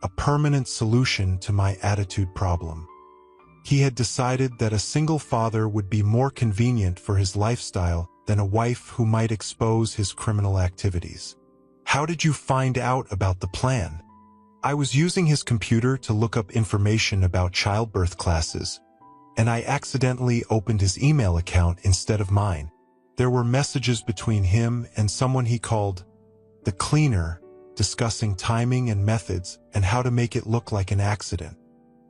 a permanent solution to my attitude problem. He had decided that a single father would be more convenient for his lifestyle than a wife who might expose his criminal activities. How did you find out about the plan? I was using his computer to look up information about childbirth classes, and I accidentally opened his email account instead of mine. There were messages between him and someone he called the cleaner, discussing timing and methods and how to make it look like an accident.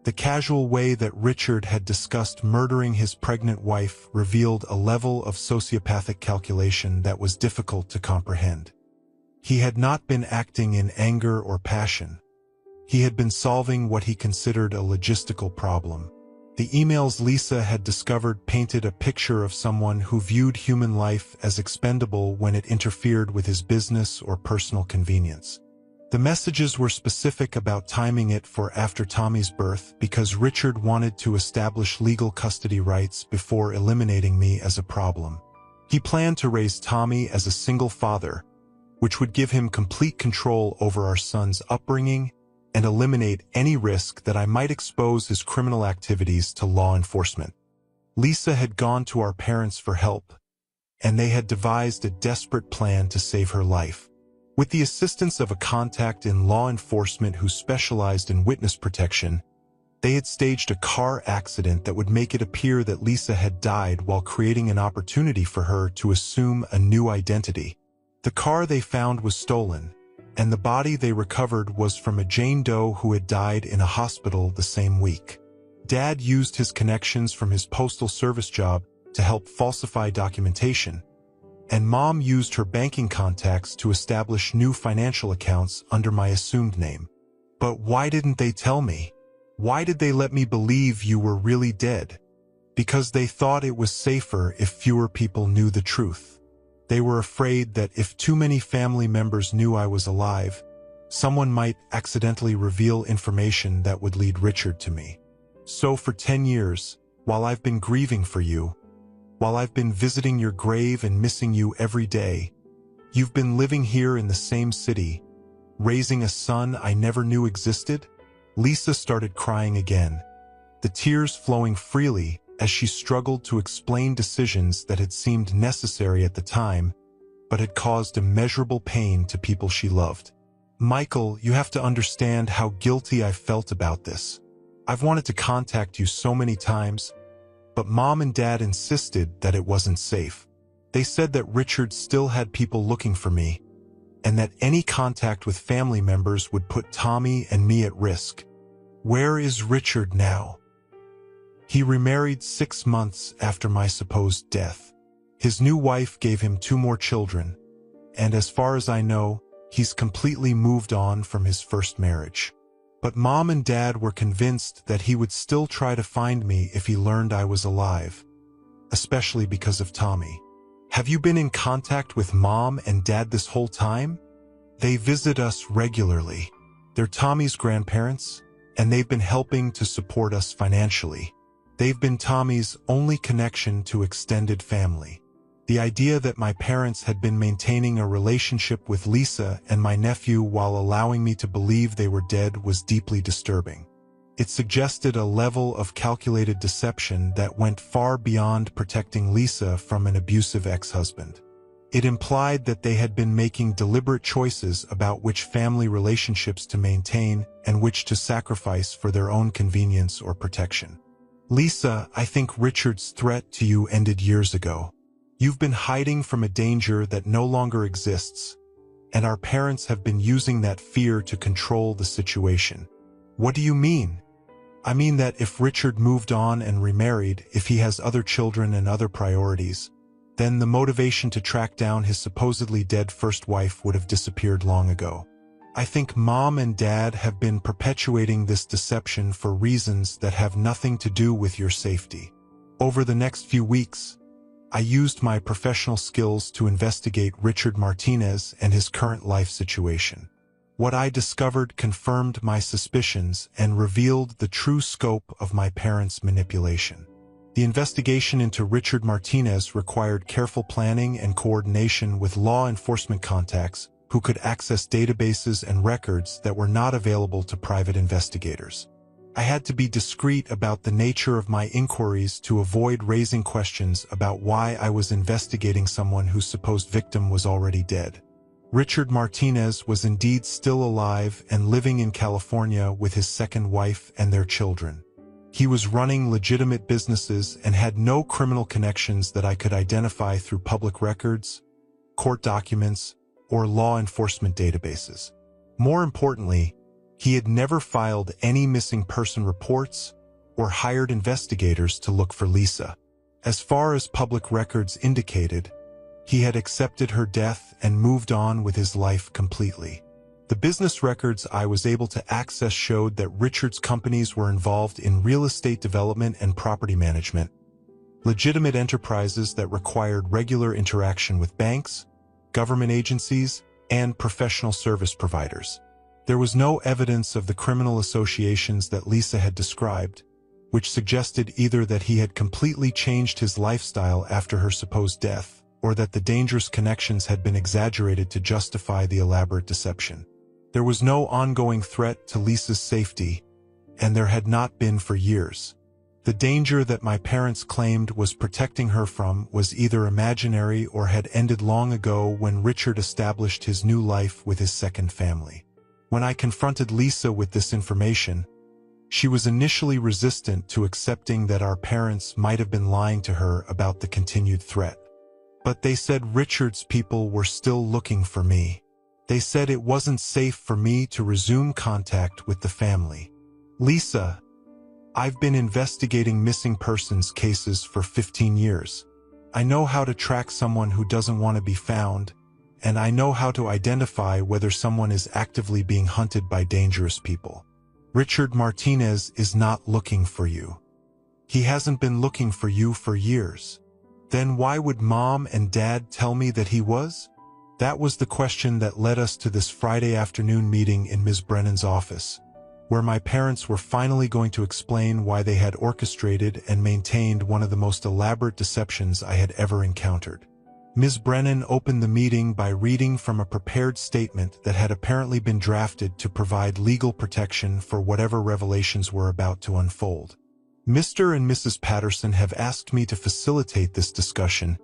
The casual way that Richard had discussed murdering his pregnant wife revealed a level of sociopathic calculation that was difficult to comprehend. He had not been acting in anger or passion. He had been solving what he considered a logistical problem. The emails Lisa had discovered painted a picture of someone who viewed human life as expendable when it interfered with his business or personal convenience. The messages were specific about timing it for after Tommy's birth because Richard wanted to establish legal custody rights before eliminating me as a problem. He planned to raise Tommy as a single father, which would give him complete control over our son's upbringing and eliminate any risk that I might expose his criminal activities to law enforcement. Lisa had gone to our parents for help, and they had devised a desperate plan to save her life. With the assistance of a contact in law enforcement who specialized in witness protection, They had staged a car accident that would make it appear that Lisa had died while creating an opportunity for her to assume a new identity. The car they found was stolen, and the body they recovered was from a Jane Doe who had died in a hospital the same week. Dad used his connections from his postal service job to help falsify documentation, and Mom used her banking contacts to establish new financial accounts under my assumed name. But why didn't they tell me? Why did they let me believe you were really dead? Because they thought it was safer if fewer people knew the truth. They were afraid that if too many family members knew I was alive, someone might accidentally reveal information that would lead Richard to me. So for 10 years, while I've been grieving for you, while I've been visiting your grave and missing you every day, you've been living here in the same city, raising a son I never knew existed? Lisa started crying again, the tears flowing freely as she struggled to explain decisions that had seemed necessary at the time, but had caused immeasurable pain to people she loved. Michael, you have to understand how guilty I felt about this. I've wanted to contact you so many times, but Mom and Dad insisted that it wasn't safe. They said that Richard still had people looking for me, and that any contact with family members would put Tommy and me at risk. Where is Richard now? He remarried 6 months after my supposed death. His new wife gave him 2 more children, and as far as I know, he's completely moved on from his first marriage. But Mom and Dad were convinced that he would still try to find me if he learned I was alive, especially because of Tommy. Have you been in contact with Mom and Dad this whole time? They visit us regularly. They're Tommy's grandparents, and they've been helping to support us financially. They've been Tommy's only connection to extended family. The idea that my parents had been maintaining a relationship with Lisa and my nephew while allowing me to believe they were dead was deeply disturbing. It suggested a level of calculated deception that went far beyond protecting Lisa from an abusive ex-husband. It implied that they had been making deliberate choices about which family relationships to maintain and which to sacrifice for their own convenience or protection. Lisa, I think Richard's threat to you ended years ago. You've been hiding from a danger that no longer exists, and our parents have been using that fear to control the situation. What do you mean? I mean that if Richard moved on and remarried, if he has other children and other priorities, then the motivation to track down his supposedly dead first wife would have disappeared long ago. I think Mom and Dad have been perpetuating this deception for reasons that have nothing to do with your safety. Over the next few weeks, I used my professional skills to investigate Richard Martinez and his current life situation. What I discovered confirmed my suspicions and revealed the true scope of my parents' manipulation. The investigation into Richard Martinez required careful planning and coordination with law enforcement contacts who could access databases and records that were not available to private investigators. I had to be discreet about the nature of my inquiries to avoid raising questions about why I was investigating someone whose supposed victim was already dead. Richard Martinez was indeed still alive and living in California with his second wife and their children. He was running legitimate businesses and had no criminal connections that I could identify through public records, court documents, or law enforcement databases. More importantly, he had never filed any missing person reports or hired investigators to look for Lisa. As far as public records indicated, he had accepted her death and moved on with his life completely. The business records I was able to access showed that Richard's companies were involved in real estate development and property management, legitimate enterprises that required regular interaction with banks, government agencies, and professional service providers. There was no evidence of the criminal associations that Lisa had described, which suggested either that he had completely changed his lifestyle after her supposed death, or that the dangerous connections had been exaggerated to justify the elaborate deception. There was no ongoing threat to Lisa's safety, and there had not been for years. The danger that my parents claimed was protecting her from was either imaginary or had ended long ago when Richard established his new life with his second family. When I confronted Lisa with this information, She was initially resistant to accepting that our parents might have been lying to her about the continued threat. But they said Richard's people were still looking for me. They said it wasn't safe for me to resume contact with the family. Lisa, I've been investigating missing persons cases for 15 years. I know how to track someone who doesn't want to be found, and I know how to identify whether someone is actively being hunted by dangerous people. Richard Martinez is not looking for you. He hasn't been looking for you for years. Then why would Mom and Dad tell me that he was? That was the question that led us to this Friday afternoon meeting in Ms. Brennan's office, where my parents were finally going to explain why they had orchestrated and maintained one of the most elaborate deceptions I had ever encountered. Ms. Brennan opened the meeting by reading from a prepared statement that had apparently been drafted to provide legal protection for whatever revelations were about to unfold. Mr. and Mrs. Patterson have asked me to facilitate this discussion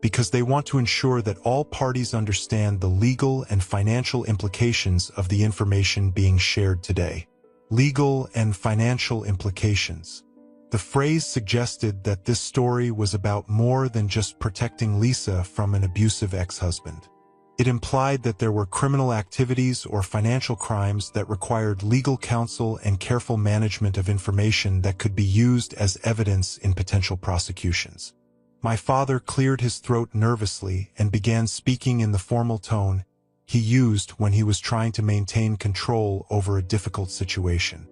because they want to ensure that all parties understand the legal and financial implications of the information being shared today. Legal and financial implications. The phrase suggested that this story was about more than just protecting Lisa from an abusive ex-husband. It implied that there were criminal activities or financial crimes that required legal counsel and careful management of information that could be used as evidence in potential prosecutions. My father cleared his throat nervously and began speaking in the formal tone he used when he was trying to maintain control over a difficult situation.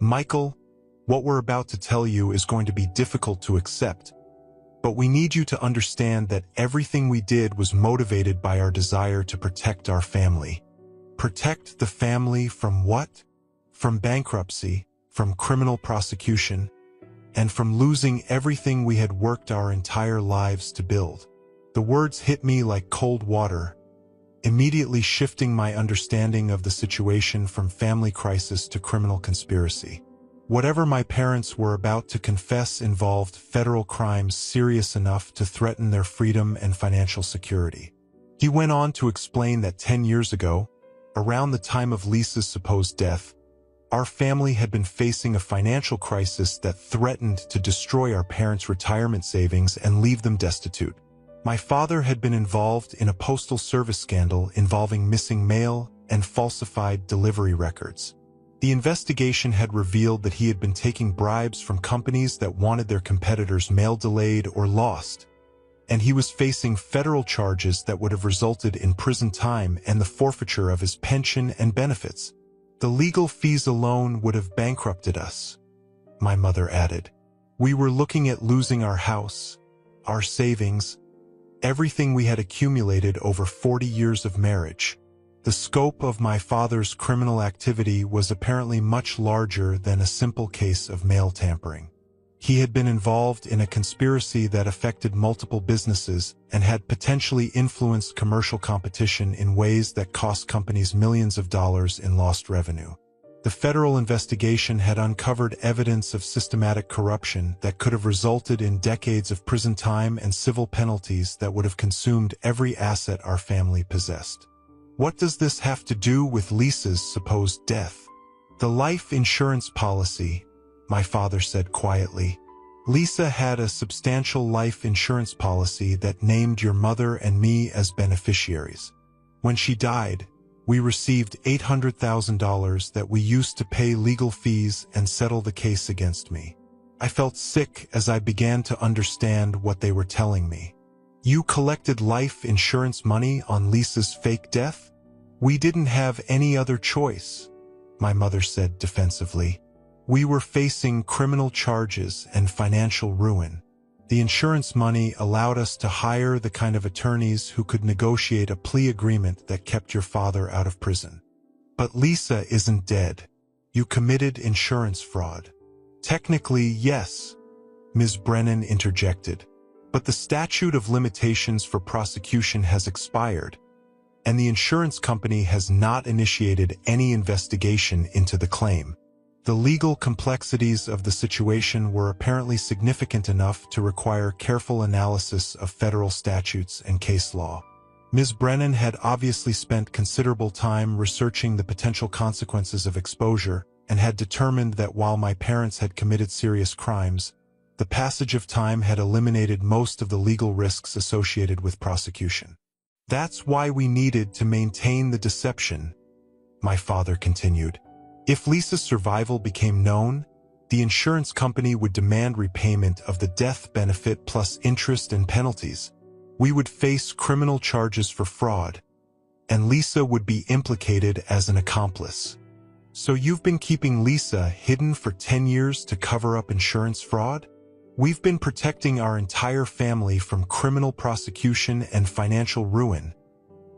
Michael, what we're about to tell you is going to be difficult to accept, but we need you to understand that everything we did was motivated by our desire to protect our family. Protect the family from what? From bankruptcy, from criminal prosecution, and from losing everything we had worked our entire lives to build. The words hit me like cold water, immediately shifting my understanding of the situation from family crisis to criminal conspiracy. Whatever my parents were about to confess involved federal crimes serious enough to threaten their freedom and financial security. He went on to explain that 10 years ago, around the time of Lisa's supposed death, our family had been facing a financial crisis that threatened to destroy our parents' retirement savings and leave them destitute. My father had been involved in a postal service scandal involving missing mail and falsified delivery records. The investigation had revealed that he had been taking bribes from companies that wanted their competitors' mail delayed or lost, and he was facing federal charges that would have resulted in prison time and the forfeiture of his pension and benefits. The legal fees alone would have bankrupted us, my mother added. We were looking at losing our house, our savings, everything we had accumulated over 40 years of marriage. The scope of my father's criminal activity was apparently much larger than a simple case of mail tampering. He had been involved in a conspiracy that affected multiple businesses and had potentially influenced commercial competition in ways that cost companies millions of dollars in lost revenue. The federal investigation had uncovered evidence of systematic corruption that could have resulted in decades of prison time and civil penalties that would have consumed every asset our family possessed. What does this have to do with Lisa's supposed death? The life insurance policy, my father said quietly. Lisa had a substantial life insurance policy that named your mother and me as beneficiaries. When she died, we received $800,000 that we used to pay legal fees and settle the case against me. I felt sick as I began to understand what they were telling me. You collected life insurance money on Lisa's fake death? We didn't have any other choice, my mother said defensively. We were facing criminal charges and financial ruin. The insurance money allowed us to hire the kind of attorneys who could negotiate a plea agreement that kept your father out of prison. But Lisa isn't dead. You committed insurance fraud. Technically, yes, Ms. Brennan interjected. But the statute of limitations for prosecution has expired, and the insurance company has not initiated any investigation into the claim. The legal complexities of the situation were apparently significant enough to require careful analysis of federal statutes and case law. Ms. Brennan had obviously spent considerable time researching the potential consequences of exposure, and had determined that while my parents had committed serious crimes, the passage of time had eliminated most of the legal risks associated with prosecution. That's why we needed to maintain the deception, my father continued. If Lisa's survival became known, the insurance company would demand repayment of the death benefit plus interest and penalties. We would face criminal charges for fraud, and Lisa would be implicated as an accomplice. So you've been keeping Lisa hidden for 10 years to cover up insurance fraud? We've been protecting our entire family from criminal prosecution and financial ruin,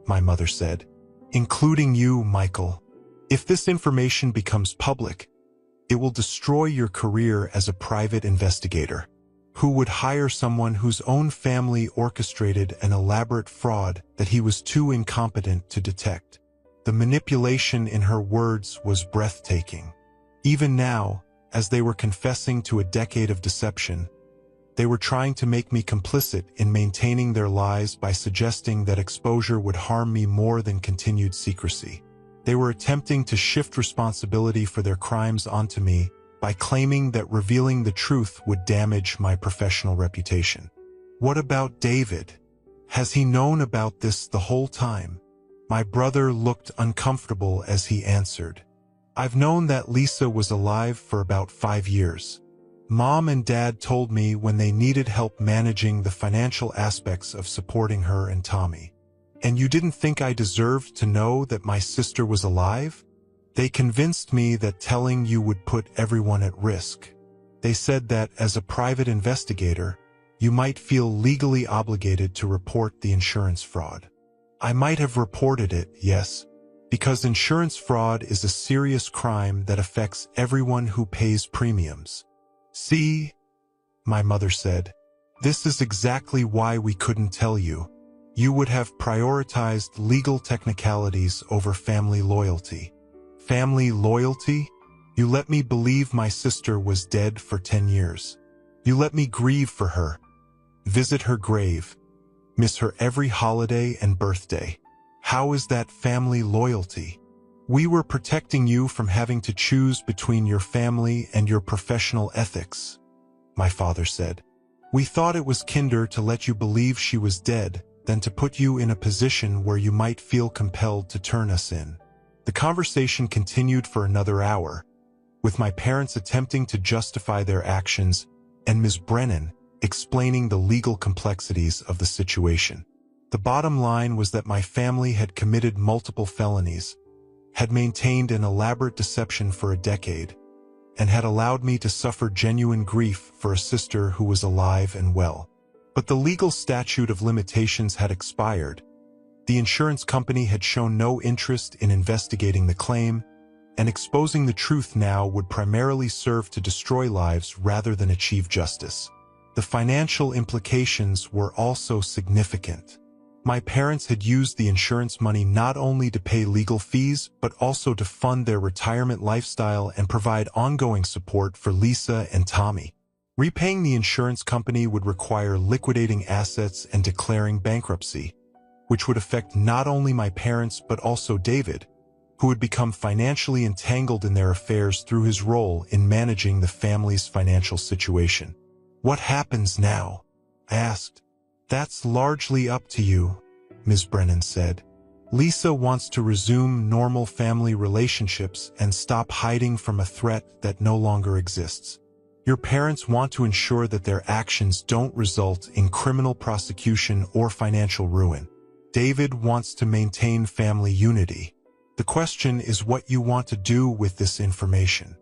my mother said, including you, Michael. If this information becomes public, it will destroy your career as a private investigator. Who would hire someone whose own family orchestrated an elaborate fraud that he was too incompetent to detect? The manipulation in her words was breathtaking. Even now, as they were confessing to a decade of deception, they were trying to make me complicit in maintaining their lies by suggesting that exposure would harm me more than continued secrecy. They were attempting to shift responsibility for their crimes onto me by claiming that revealing the truth would damage my professional reputation. What about David? Has he known about this the whole time? My brother looked uncomfortable as he answered. I've known that Lisa was alive for about 5 years. Mom and Dad told me when they needed help managing the financial aspects of supporting her and Tommy. And you didn't think I deserved to know that my sister was alive? They convinced me that telling you would put everyone at risk. They said that as a private investigator, you might feel legally obligated to report the insurance fraud. I might have reported it, yes, because insurance fraud is a serious crime that affects everyone who pays premiums. See, my mother said, this is exactly why we couldn't tell you. You would have prioritized legal technicalities over family loyalty. Family loyalty? You let me believe my sister was dead for 10 years. You let me grieve for her, visit her grave, miss her every holiday and birthday. How is that family loyalty? We were protecting you from having to choose between your family and your professional ethics, my father said. We thought it was kinder to let you believe she was dead than to put you in a position where you might feel compelled to turn us in. The conversation continued for another hour, with my parents attempting to justify their actions and Ms. Brennan explaining the legal complexities of the situation. The bottom line was that my family had committed multiple felonies, had maintained an elaborate deception for a decade, and had allowed me to suffer genuine grief for a sister who was alive and well. But the legal statute of limitations had expired. The insurance company had shown no interest in investigating the claim, and exposing the truth now would primarily serve to destroy lives rather than achieve justice. The financial implications were also significant. My parents had used the insurance money not only to pay legal fees, but also to fund their retirement lifestyle and provide ongoing support for Lisa and Tommy. Repaying the insurance company would require liquidating assets and declaring bankruptcy, which would affect not only my parents but also David, who would become financially entangled in their affairs through his role in managing the family's financial situation. What happens now? I asked. That's largely up to you, Ms. Brennan said. Lisa wants to resume normal family relationships and stop hiding from a threat that no longer exists. Your parents want to ensure that their actions don't result in criminal prosecution or financial ruin. David wants to maintain family unity. The question is what you want to do with this information.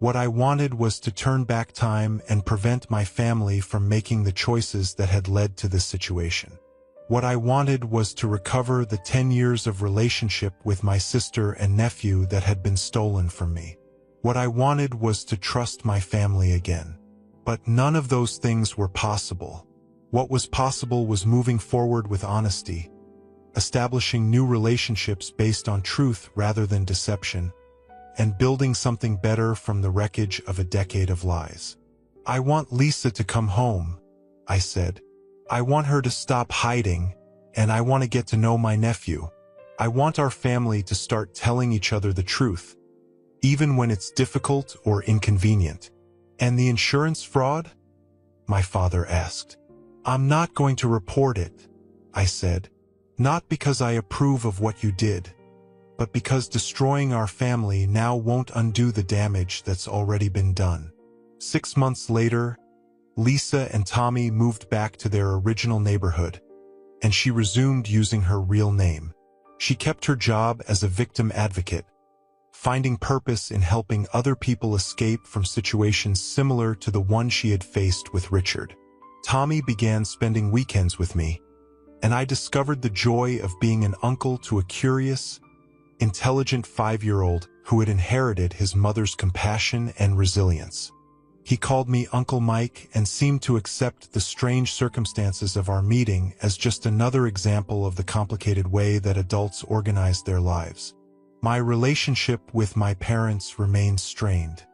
What I wanted was to turn back time and prevent my family from making the choices that had led to this situation. What I wanted was to recover the 10 years of relationship with my sister and nephew that had been stolen from me. What I wanted was to trust my family again. But none of those things were possible. What was possible was moving forward with honesty, establishing new relationships based on truth rather than deception, and building something better from the wreckage of a decade of lies. I want Lisa to come home, I said. I want her to stop hiding, and I want to get to know my nephew. I want our family to start telling each other the truth, even when it's difficult or inconvenient. And the insurance fraud? My father asked. I'm not going to report it, I said. Not because I approve of what you did, but because destroying our family now won't undo the damage that's already been done. 6 months later, Lisa and Tommy moved back to their original neighborhood, and she resumed using her real name. She kept her job as a victim advocate, finding purpose in helping other people escape from situations similar to the one she had faced with Richard. Tommy began spending weekends with me, and I discovered the joy of being an uncle to a curious, intelligent 5-year-old who had inherited his mother's compassion and resilience. He called me Uncle Mike and seemed to accept the strange circumstances of our meeting as just another example of the complicated way that adults organize their lives. My relationship with my parents remained strained.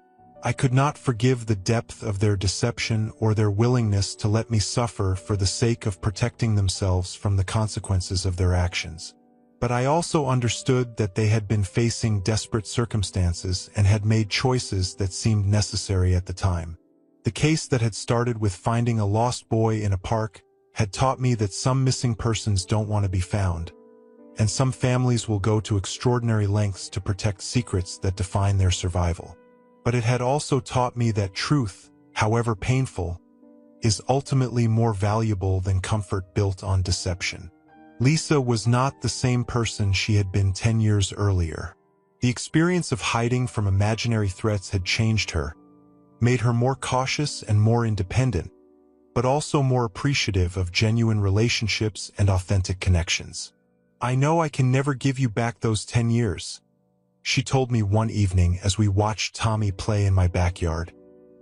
I could not forgive the depth of their deception or their willingness to let me suffer for the sake of protecting themselves from the consequences of their actions. But I also understood that they had been facing desperate circumstances and had made choices that seemed necessary at the time. The case that had started with finding a lost boy in a park had taught me that some missing persons don't want to be found, and some families will go to extraordinary lengths to protect secrets that define their survival. But it had also taught me that truth, however painful, is ultimately more valuable than comfort built on deception. Lisa was not the same person she had been 10 years earlier. The experience of hiding from imaginary threats had changed her, made her more cautious and more independent, but also more appreciative of genuine relationships and authentic connections. I know I can never give you back those 10 years, she told me one evening as we watched Tommy play in my backyard.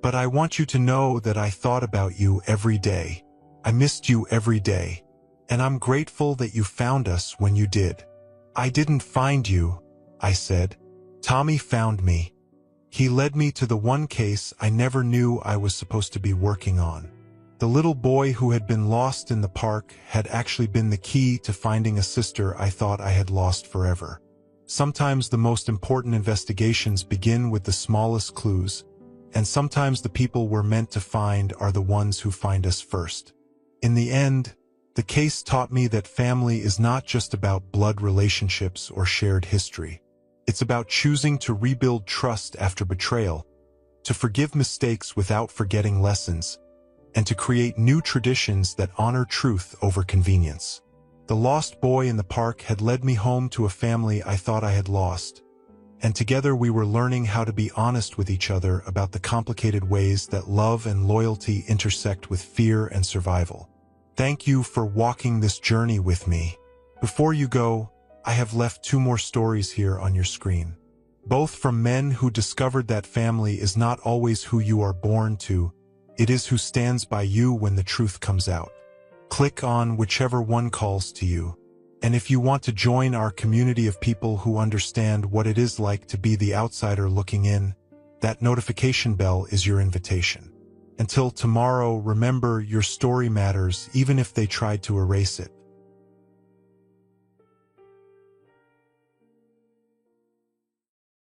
But I want you to know that I thought about you every day. I missed you every day. And I'm grateful that you found us when you did. I didn't find you, I said. Tommy found me. He led me to the one case I never knew I was supposed to be working on. The little boy who had been lost in the park had actually been the key to finding a sister I thought I had lost forever. Sometimes the most important investigations begin with the smallest clues, and sometimes the people we're meant to find are the ones who find us first. In the end, the case taught me that family is not just about blood relationships or shared history. It's about choosing to rebuild trust after betrayal, to forgive mistakes without forgetting lessons, and to create new traditions that honor truth over convenience. The lost boy in the park had led me home to a family I thought I had lost, and together we were learning how to be honest with each other about the complicated ways that love and loyalty intersect with fear and survival. Thank you for walking this journey with me. Before you go, I have left 2 more stories here on your screen. Both from men who discovered that family is not always who you are born to, it is who stands by you when the truth comes out. Click on whichever one calls to you. And if you want to join our community of people who understand what it is like to be the outsider looking in, that notification bell is your invitation. Until tomorrow, remember, your story matters even if they tried to erase it.